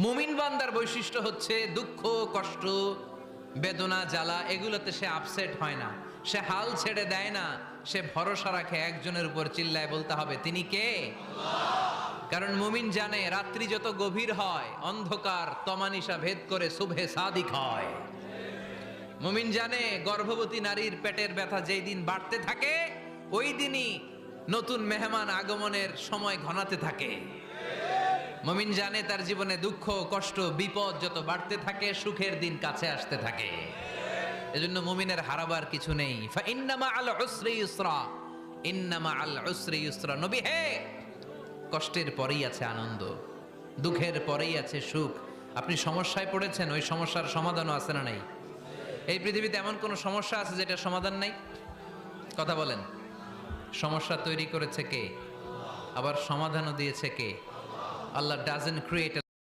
মুমিন বান্দার বৈশিষ্ট্য হচ্ছে দুঃখ কষ্ট বেদনা জ্বালা এগুলোতে সে আপসেট হয় না, সে হাল ছেড়ে দেয় না, সে ভরসা রাখে একজনের উপর, চিল্লায় বলতে হবে তিনি কে? কারণ মুমিন জানে রাত্রি যত গভীর হয় অন্ধকার তমানিসা ভেদ করে সুবহে সাদিক হয়। মুমিন জানে গর্ভবতী নারীর পেটের ব্যথা যেই দিন বাড়তে থাকে ওই দিনই নতুন মেহমান আগমনের সময় ঘনাতে থাকে। মুমিন জানে তার জীবনে দুঃখ কষ্ট বিপদ যত বাড়তে থাকে সুখের দিন কাছে আসতে থাকে। এজন্য মুমিনের হারাবার কিছু নেই। ফা ইন্নামা আল উসরি ইউসরা, ইন্নামা আল উসরি ইউসরা। নবী হে, কষ্টের পরেই আছে আনন্দ, দুঃখের পরেই আছে সুখ। আপনি সমস্যায় পড়েছেন, ওই সমস্যার সমাধানও আছে না নাই? এই পৃথিবীতে এমন কোন সমস্যা আছে যেটা সমাধান নাই? কথা বলেন। সমস্যা তৈরি করেছে কে? আবার সমাধানও দিয়েছে কে? আল্লাহ ডাজন্ট ক্রিয়েট